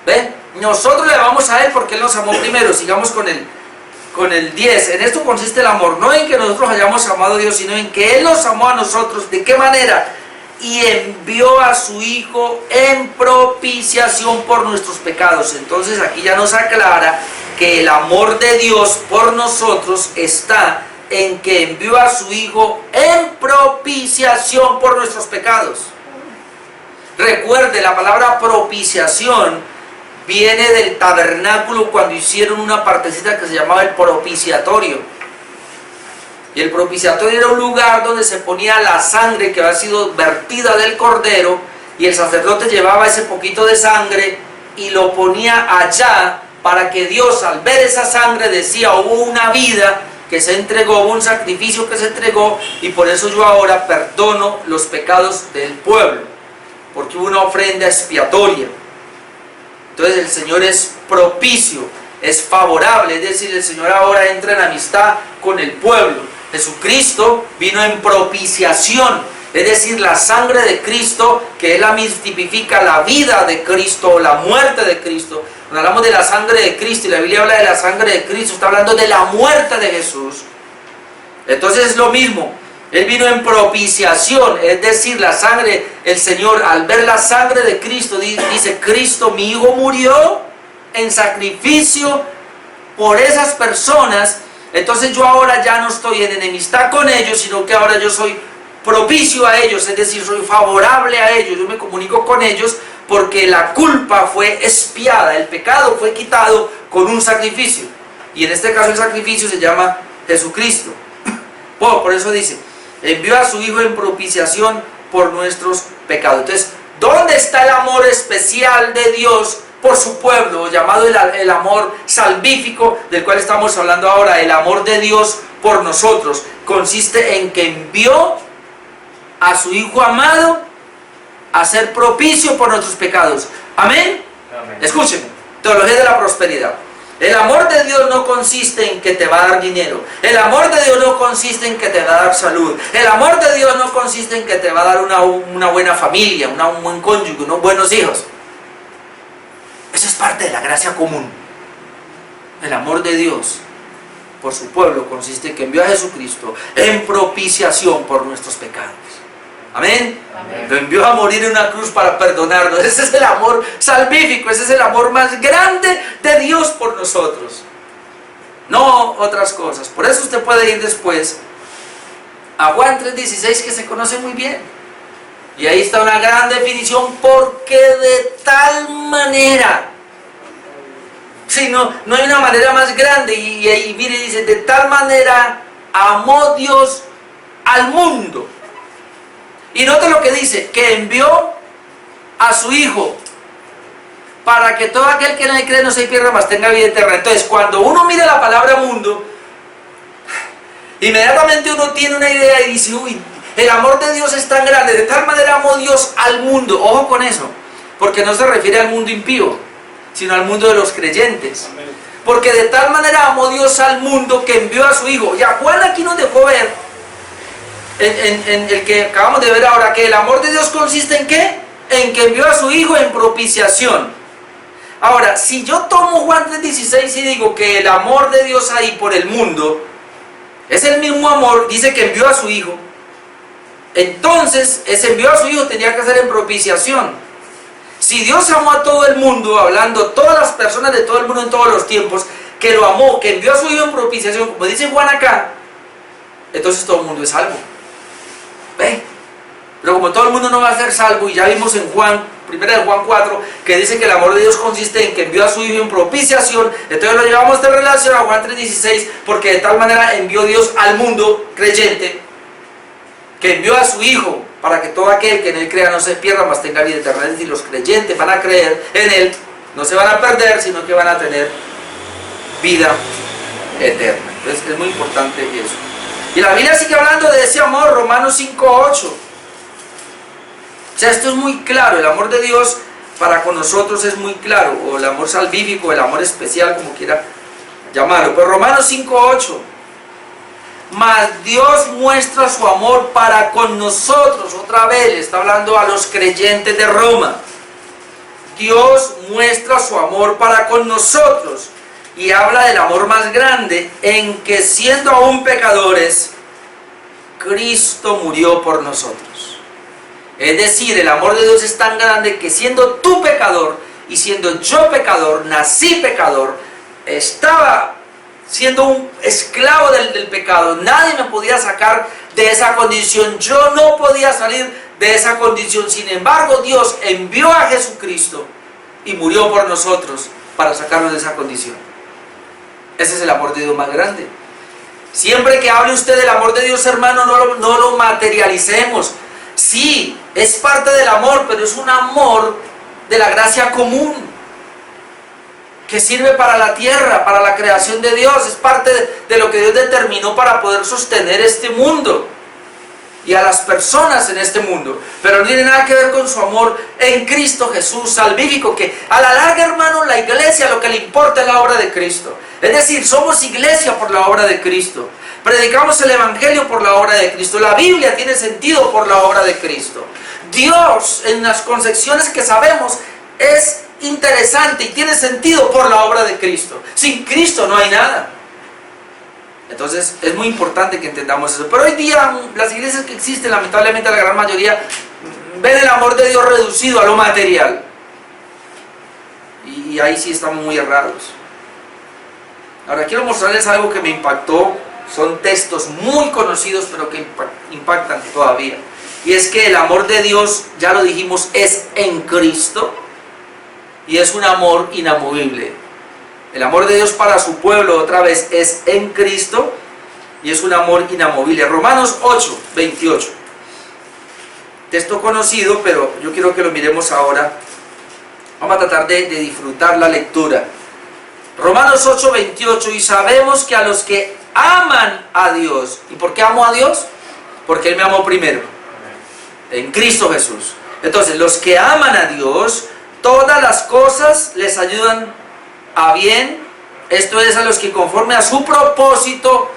Speaker 1: ¿Ven? Nosotros le amamos a Él porque Él nos amó primero. Sigamos con el 10. En esto consiste el amor. No en que nosotros hayamos amado a Dios, sino en que Él nos amó a nosotros. ¿De qué manera? Y envió a su Hijo en propiciación por nuestros pecados. Entonces aquí ya nos aclara que el amor de Dios por nosotros está en que envió a su Hijo en propiciación por nuestros pecados. Recuerde, la palabra propiciación viene del tabernáculo cuando hicieron una partecita que se llamaba el propiciatorio. Y el propiciatorio era un lugar donde se ponía la sangre que había sido vertida del cordero, y el sacerdote llevaba ese poquito de sangre y lo ponía allá para que Dios, al ver esa sangre, decía: hubo una vida que se entregó, hubo un sacrificio que se entregó, y por eso yo ahora perdono los pecados del pueblo, porque hubo una ofrenda expiatoria. Entonces el Señor es propicio, es favorable, es decir, el Señor ahora entra en amistad con el pueblo. Jesucristo vino en propiciación, es decir, la sangre de Cristo, que Él la tipifica la vida de Cristo, la muerte de Cristo. Cuando hablamos de la sangre de Cristo y la Biblia habla de la sangre de Cristo, está hablando de la muerte de Jesús. Entonces es lo mismo. Él vino en propiciación, es decir, la sangre, el Señor al ver la sangre de Cristo dice: Cristo, mi Hijo, murió en sacrificio por esas personas. Entonces yo ahora ya no estoy en enemistad con ellos, sino que ahora yo soy propicio a ellos, es decir, soy favorable a ellos. Yo me comunico con ellos porque la culpa fue expiada, el pecado fue quitado con un sacrificio. Y en este caso el sacrificio se llama Jesucristo. Por eso dice: envió a su Hijo en propiciación por nuestros pecados. Entonces, ¿dónde está el amor especial de Dios por su pueblo, llamado el amor salvífico, del cual estamos hablando ahora? El amor de Dios por nosotros consiste en que envió a su Hijo amado a ser propicio por nuestros pecados. ¿Amén? Amén. Escúchenme, teología de la prosperidad. El amor de Dios no consiste en que te va a dar dinero. El amor de Dios no consiste en que te va a dar salud. El amor de Dios no consiste en que te va a dar una buena familia, un buen cónyuge, unos buenos hijos. Eso es parte de la gracia común. El amor de Dios por su pueblo consiste en que envió a Jesucristo en propiciación por nuestros pecados. Amén. Amén. Lo envió a morir en una cruz para perdonarnos. Ese es el amor salvífico, ese es el amor más grande de Dios por nosotros. No otras cosas. Por eso usted puede ir después a Juan 3:16, que se conoce muy bien. Y ahí está una gran definición: porque de tal manera. Sí, no hay una manera más grande. Y ahí mire, dice: de tal manera amó Dios al mundo. Y note lo que dice: que envió a su Hijo para que todo aquel que en él cree no se pierda, mas tenga vida eterna. Entonces, cuando uno mira la palabra mundo, inmediatamente uno tiene una idea y dice: uy, el amor de Dios es tan grande, de tal manera amó Dios al mundo. Ojo con eso, porque no se refiere al mundo impío, sino al mundo de los creyentes. Amén. Porque de tal manera amó Dios al mundo que envió a su Hijo. Ya Juan aquí nos dejó ver, en el que acabamos de ver ahora, que el amor de Dios consiste en ¿qué? En que envió a su Hijo en propiciación. Ahora, si yo tomo Juan 3:16 y digo que el amor de Dios ahí por el mundo es el mismo amor, dice que envió a su Hijo, entonces ese envió a su Hijo tenía que ser en propiciación. Si Dios amó a todo el mundo, hablando todas las personas de todo el mundo en todos los tiempos, que lo amó, que envió a su Hijo en propiciación, como dice Juan acá, entonces todo el mundo es salvo. ¿Ve? Pero como todo el mundo no va a ser salvo, y ya vimos en Juan 1 Juan 4, que dice que el amor de Dios consiste en que envió a su Hijo en propiciación. Entonces lo llevamos de relación a Juan 3:16, porque de tal manera envió Dios al mundo creyente, que envió a su Hijo para que todo aquel que en Él crea no se pierda, mas tenga vida eterna. Es decir, los creyentes van a creer en Él, no se van a perder, sino que van a tener vida eterna. Entonces es muy importante eso. Y la Biblia sigue hablando de ese amor, Romanos 5:8. O sea, esto es muy claro, el amor de Dios para con nosotros es muy claro, o el amor salvífico, el amor especial, como quiera llamarlo. Pero Romanos 5:8, mas Dios muestra su amor para con nosotros, otra vez, le está hablando a los creyentes de Roma. Dios muestra su amor para con nosotros, y habla del amor más grande, en que siendo aún pecadores, Cristo murió por nosotros. Es decir, el amor de Dios es tan grande que siendo tú pecador y siendo yo pecador, nací pecador, estaba siendo un esclavo del pecado, nadie me podía sacar de esa condición, yo no podía salir de esa condición. Sin embargo, Dios envió a Jesucristo y murió por nosotros para sacarnos de esa condición. Ese es el amor de Dios más grande. Siempre que hable usted del amor de Dios, hermano, no lo materialicemos. Sí, es parte del amor, pero es un amor de la gracia común, que sirve para la tierra, para la creación de Dios. Es parte de lo que Dios determinó para poder sostener este mundo y a las personas en este mundo. Pero no tiene nada que ver con su amor en Cristo Jesús, salvífico, que a la larga, hermano, la iglesia lo que le importa es la obra de Cristo. Es decir, somos iglesia por la obra de Cristo. Predicamos el Evangelio por la obra de Cristo. La Biblia tiene sentido por la obra de Cristo. Dios, en las concepciones que sabemos, es interesante y tiene sentido por la obra de Cristo. Sin Cristo no hay nada. Entonces es muy importante que entendamos eso. Pero hoy día las iglesias que existen, lamentablemente la gran mayoría, ven el amor de Dios reducido a lo material. Y ahí sí estamos muy errados. Ahora quiero mostrarles algo que me impactó. Son textos muy conocidos, pero que impactan todavía. Y es que el amor de Dios, ya lo dijimos, es en Cristo. Y es un amor inamovible. El amor de Dios para su pueblo, otra vez, es en Cristo. Y es un amor inamovible. Romanos 8:28. Texto conocido, pero yo quiero que lo miremos ahora. Vamos a tratar de disfrutar la lectura. Romanos 8:28. Y sabemos que a los que aman a Dios. ¿Y por qué amo a Dios? Porque Él me amó primero. En Cristo Jesús. Entonces, los que aman a Dios, todas las cosas les ayudan a bien. Esto es, a los que conforme a su propósito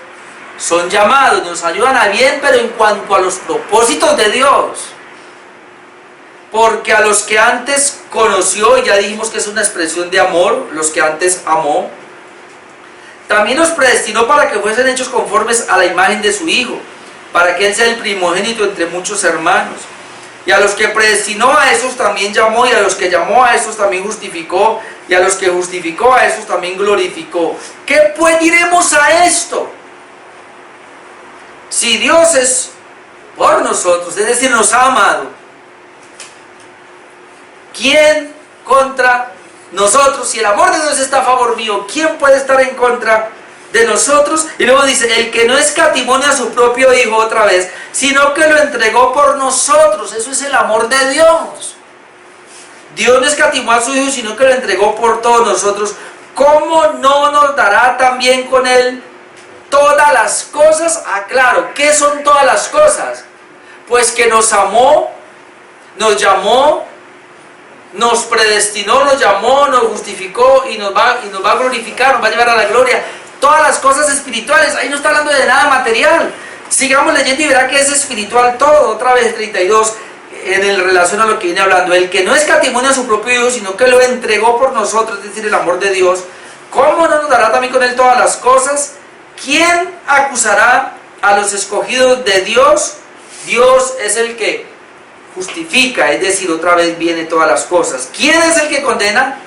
Speaker 1: son llamados. Nos ayudan a bien, pero en cuanto a los propósitos de Dios. Porque a los que antes conoció, y ya dijimos que es una expresión de amor, los que antes amó, también los predestinó para que fuesen hechos conformes a la imagen de su Hijo, para que Él sea el primogénito entre muchos hermanos. Y a los que predestinó, a esos también llamó, y a los que llamó, a esos también justificó, y a los que justificó, a esos también glorificó. ¿Qué pues diremos a esto? Si Dios es por nosotros, es decir, nos ha amado, ¿quién contra nosotros? Si el amor de Dios está a favor mío, ¿quién puede estar en contra de nosotros? Y luego dice, el que no escatimó a su propio Hijo, otra vez, sino que lo entregó por nosotros. Eso es el amor de Dios. Dios no escatimó a su Hijo, sino que lo entregó por todos nosotros. ¿Cómo no nos dará también con Él todas las cosas? Aclaro, ¿qué son todas las cosas? Pues que nos amó, nos llamó, nos predestinó, nos llamó, nos justificó y nos va a glorificar, nos va a llevar a la gloria. Todas las cosas espirituales, ahí no está hablando de nada material. Sigamos leyendo y verá que es espiritual todo. Otra vez 32, en relación a lo que viene hablando. El que no escatimó a su propio Hijo, sino que lo entregó por nosotros, es decir, el amor de Dios. ¿Cómo no nos dará también con Él todas las cosas? ¿Quién acusará a los escogidos de Dios? Dios es el que justifica, es decir, otra vez viene todas las cosas. ¿Quién es el que condena?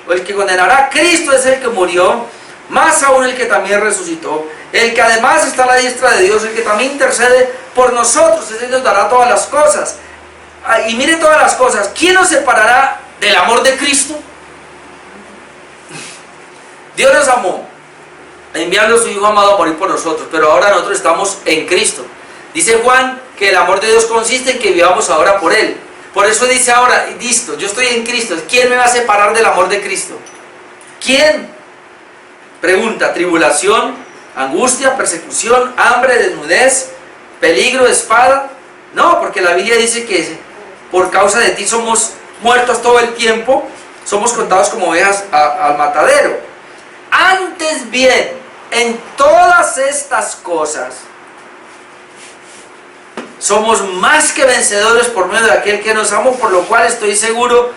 Speaker 1: O el que condenará. Cristo es el que murió, más aún el que también resucitó, el que además está a la diestra de Dios, el que también intercede por nosotros, ese nos dará todas las cosas. y mire todas las cosas, ¿quién nos separará del amor de Cristo? Dios nos amó, enviando a su Hijo amado a morir por nosotros, pero ahora nosotros estamos en Cristo. Dice Juan que el amor de Dios consiste en que vivamos ahora por Él. Por eso dice ahora, listo, yo estoy en Cristo, ¿quién me va a separar del amor de Cristo? ¿Quién? Pregunta, tribulación, angustia, persecución, hambre, desnudez, peligro, espada. No, porque la Biblia dice que por causa de ti somos muertos todo el tiempo, somos contados como ovejas al matadero. Antes bien, en todas estas cosas, somos más que vencedores por medio de aquel que nos amó, por lo cual estoy seguro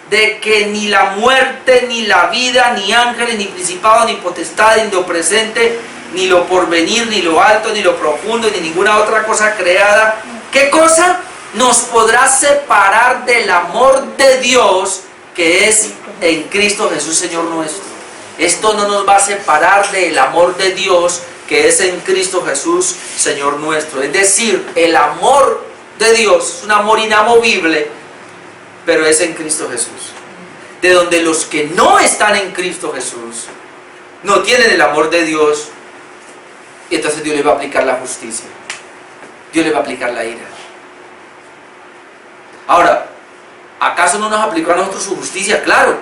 Speaker 1: de que ni la muerte, ni la vida, ni ángeles, ni principados, ni potestades, ni lo presente, ni lo porvenir, ni lo alto, ni lo profundo, ni ninguna otra cosa creada, ¿qué cosa? Nos podrá separar del amor de Dios que es en Cristo Jesús, Señor nuestro. Esto no nos va a separar del amor de Dios que es en Cristo Jesús, Señor nuestro. Es decir, el amor de Dios es un amor inamovible, pero es en Cristo Jesús. De donde los que no están en Cristo Jesús no tienen el amor de Dios, y entonces Dios les va a aplicar la justicia. Dios les va a aplicar la ira. Ahora, ¿acaso no nos aplicó a nosotros su justicia? Claro,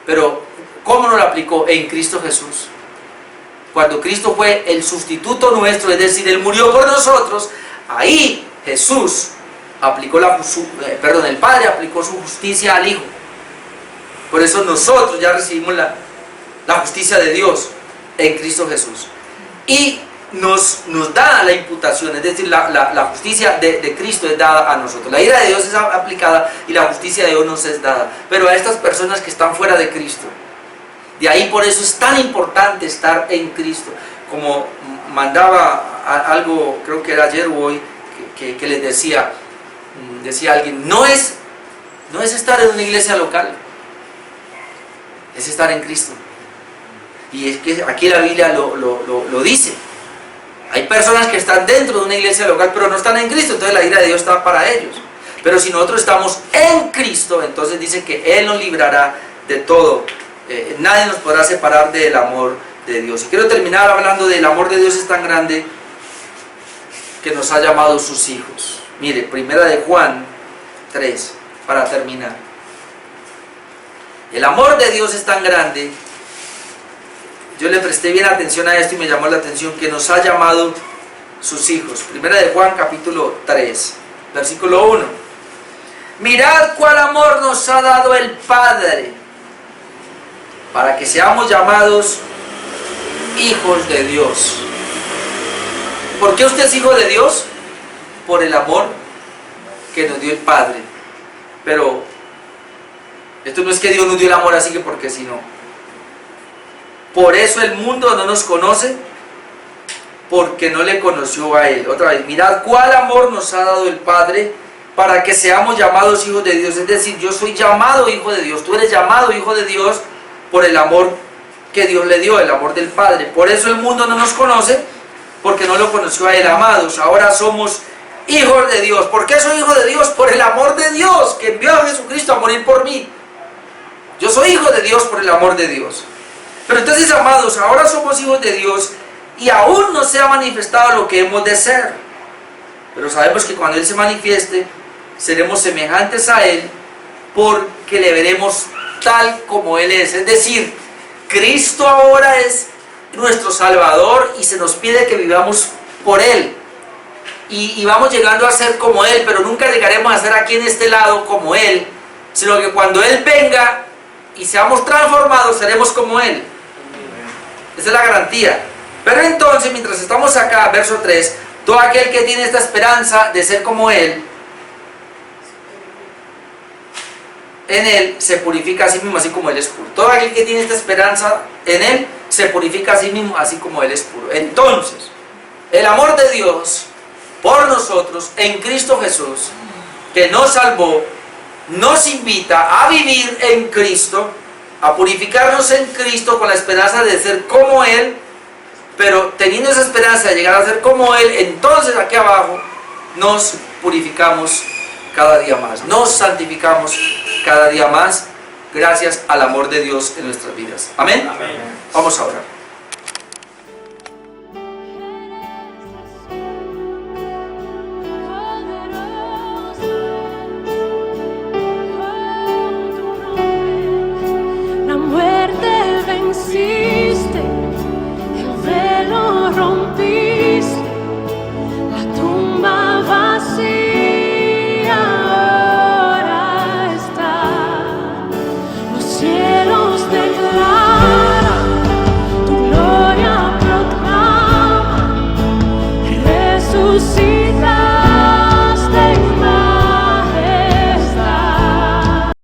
Speaker 1: pero ¿cómo nos la aplicó? En Cristo Jesús. Cuando Cristo fue el sustituto nuestro, es decir, Él murió por nosotros, ahí Jesús aplicó el Padre aplicó su justicia al Hijo. Por eso nosotros ya recibimos la justicia de Dios en Cristo Jesús. Y nos da la imputación, es decir, la justicia de Cristo es dada a nosotros. La ira de Dios es aplicada y la justicia de Dios nos es dada. Pero a estas personas que están fuera de Cristo, de ahí por eso es tan importante estar en Cristo. Como mandaba algo, creo que era ayer o hoy, que les decía alguien, no es estar en una iglesia local, es estar en Cristo. Y es que aquí la Biblia lo dice. Hay personas que están dentro de una iglesia local pero no están en Cristo, entonces la ira de Dios está para ellos. Pero si nosotros estamos en Cristo, entonces dice que Él nos librará de todo. Nadie nos podrá separar del amor de Dios. Y quiero terminar hablando del amor de Dios es tan grande que nos ha llamado sus hijos. Mire, primera de Juan 3, para terminar. El amor de Dios es tan grande. Yo le presté bien atención a esto y me llamó la atención que nos ha llamado sus hijos. Primera de Juan capítulo 3, versículo 1. Mirad cuál amor nos ha dado el Padre, para que seamos llamados hijos de Dios. ¿Por qué usted es hijo de Dios? Por el amor que nos dio el Padre. Pero esto no es que Dios nos dio el amor así que porque si no. Por eso el mundo no nos conoce, porque no le conoció a Él. Otra vez, mirad cuál amor nos ha dado el Padre para que seamos llamados hijos de Dios. Es decir, yo soy llamado hijo de Dios, tú eres llamado hijo de Dios por el amor que Dios le dio, el amor del Padre. Por eso el mundo no nos conoce, porque no lo conoció a Él. Amados, ahora somos hijos de Dios. ¿Por qué soy hijo de Dios? Por el amor de Dios, que envió a Jesucristo a morir por mí. Yo soy hijo de Dios por el amor de Dios. Pero entonces, amados, ahora somos hijos de Dios y aún no se ha manifestado lo que hemos de ser. Pero sabemos que cuando Él se manifieste, seremos semejantes a Él, porque le veremos tal como Él es. Es decir, Cristo ahora es nuestro Salvador y se nos pide que vivamos por Él. Y vamos llegando a ser como Él, pero nunca llegaremos a ser aquí en este lado como Él, sino que cuando Él venga y seamos transformados, seremos como Él. Esa es la garantía. Pero entonces, mientras estamos acá, verso 3, todo aquel que tiene esta esperanza de ser como Él, en Él se purifica a sí mismo, así como Él es puro. Todo aquel que tiene esta esperanza en Él se purifica a sí mismo, así como Él es puro. Entonces, el amor de Dios por nosotros en Cristo Jesús, que nos salvó, nos invita a vivir en Cristo, a purificarnos en Cristo con la esperanza de ser como Él. Pero teniendo esa esperanza de llegar a ser como Él, entonces aquí abajo nos purificamos cada día más. Nos santificamos cada día más gracias al amor de Dios en nuestras vidas. Amén.
Speaker 2: Amén.
Speaker 1: Vamos a orar.